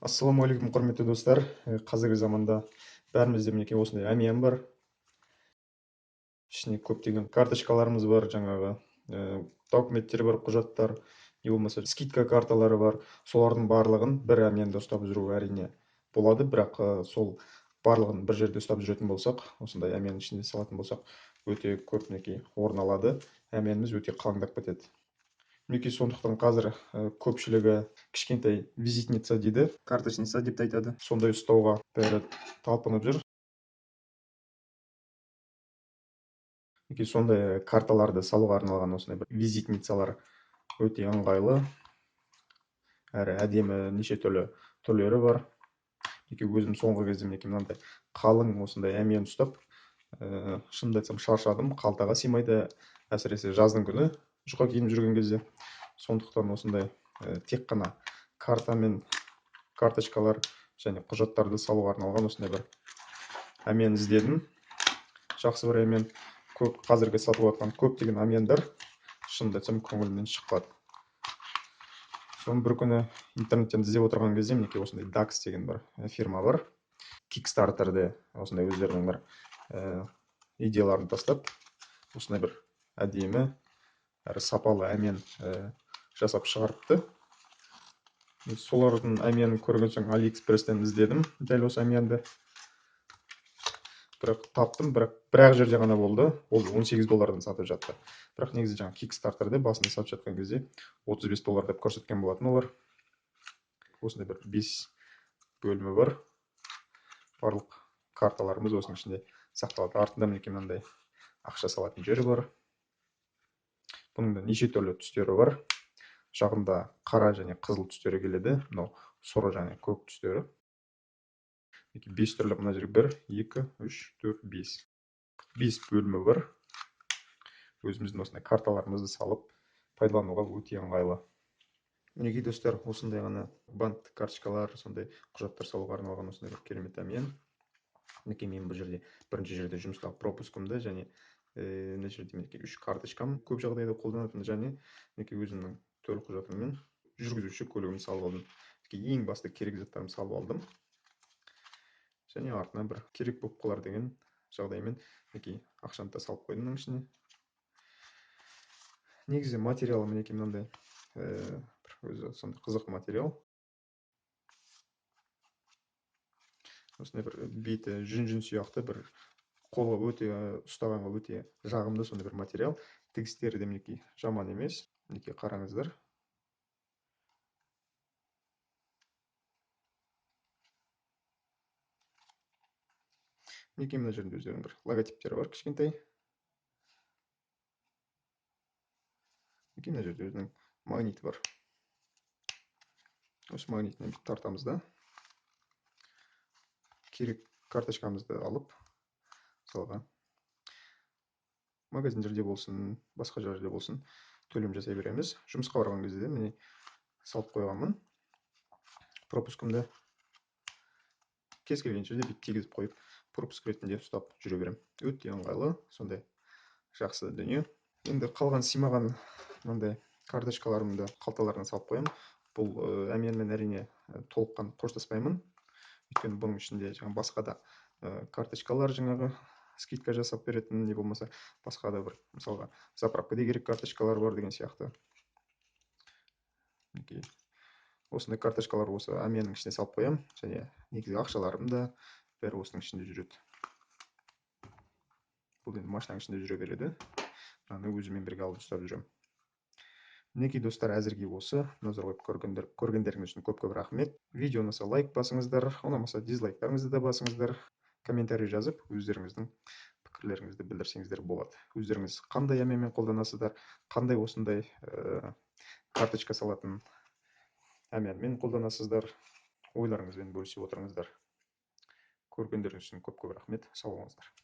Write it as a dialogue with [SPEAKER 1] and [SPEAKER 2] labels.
[SPEAKER 1] Ассалаумағалейкум, құрметті достар. Қазіргі заманда бәрімізде мінекей осындай әмиян бар. Ішіне көптеген карточкаларымыз бар, жаңағы документтер бар, құжаттар, не болмаса скидка карталары бар. Солардың барлығын бір әмиянда ұстап жүру әрине болады, бірақ сол барлығын бір жерде ұстап жүретін болсақ, осындай әмиянның ішінде салатын болсақ, өте көп мінекей орын алады. Әмиянымыз өте қалыңдап кетеді. Мінекей сондықтан қазір көпшілігі кішкентай визитница дейді, карточница деп те айтады. Сондай ұстауға бәрі талпынып жүр. Мінекей сондай карталарды салуға арналған осындай бір визитницалар өте ыңғайлы, әрі әдемі неше түрлері бар. Мінекей өзім соңғы кезде мінекей мынандай қалың осындай әмиян ұстап, шынымды айтсам шаршадым, қалтаға сыймайды, әсіресе жаздың күні жұқа киініп жүрген кезде. Сондықтан осындай тек қана карта мен карточкалар және құжаттарды салуға арналған осындай бір әмиян іздедім. Жақсы бір әмиян. Қазіргі сатып жатқан көптеген әмияндар шынымды айтсам көңілімнен шықпады. Соны бір күні интернеттен іздеп отырған кезде мінекей осындай DAX деген бір фирма бар. Kickstarter'де осындай өздерінің бір идеяларын тастап, осындай бір әдемі әрі сапалы әмиян жасап шығарыпты. Солардың әмиянын көрген соң AliExpress'тен іздедім дәл осы әмиянды. Бірақ таптым, бірақ жерде ғана болды. Ол $18 сатып жатты. Бірақ негізі жаңа Kickstarter'де басында сатып жатқан кезде $35 деп көрсеткен болатын олар. Осындай бір 5 бөлімі бар. Барлық карталарымыз осының ішінде сақталады. Артында мінекей мынандай ақша салатын жері бар. Бұның да неше түрлі түстері бар. Жағында қара және қызыл түстері келеді. Мынау сұры және көк түстері. 5 түрлі, мына жерге 1, 2, 3, 4, 5. 5 бөлімі бар. Өзіміздің осындай карталарымызды салып пайдалануға өте ыңғайлы. Мінекей достар, осындай ғана банк карточкалар, сондай құжаттар салуға арналған осындай бір керемет әмиян. Мінекей мен бұл жерде бірінші жерде жұмыстағы пропускымды және мына жерде мінекей 3 карточкам көп жағдайда қолданатын, және мінекей өзімнің төлқұжатым мен жүргізуші куәлігімді салып алдым. Ең басты керек заттарымды салып алдым. Және артынан бір керек болып қалар деген жағдаймен мінекей ақшаны да салып қойдым мының ішіне. Негізі материалы мінекей мынандай өзі сондай қызық материал. Осындай бір беті жүн сияқты, бір қолға өте ұстағанға өте жағымды сондай бір материал. Тігістері де мінекей жаман емес. Мінекей қараңыздар. Мінекей мына жерінде өздерінің бір логотиптері бар кішкентай. Мінекей мына жерде өзінің магниті бар. Осы магнитінен тартамыз да керек карточкамызды алып, мысалға магазиндерде болсын, басқа жерде болсын, төлем жасай береміз. Жұмысқа барған кезде міне салып қойғанмын. Пропускымды кез келген жерде тигізіп қойып, пропуск ретінде ұстап жүре берем. Өте ыңғайлы, сондай жақсы дүние. Енді қалған симаған мынандай карточкаларымды қалталарына салып қоямын. Бұл әмиянмен әрине толыққан қоштаспаймын. Өйткені бұның ішінде басқа да карточкалар, жаңағы скидка жасап беретін, не болмаса басқа да бір, мысалға заправкада керек карточкалар бар деген сияқты. Осындай карточкалар осы әмиянның ішіне салып қоямын, және негізгі ақшаларым да бәрі осының ішінде жүреді. Бұл енді машинаның ішінде жүре береді. Аны өзімен бірге алып ұстап жүремін. Мінекей достар, әзірге осы. Назар қойып көргендеріңіз үшін көп рахмет. Видео ұнаса лайк басыңыздар, ұнамаса дизлайктарыңызды да басыңыздар. Комментарий жазып, өздеріңіздің пікірлеріңізді білдірсеңіздер болады. Өздеріңіз қандай әмиянмен қолданасыздар, қандай осындай карточка салатын әмиянмен қолданасыздар, ойларыңызбен бөлісіп отырыңыздар. Көргендеріңіз үшін көп рахмет. Сау болыңыздар.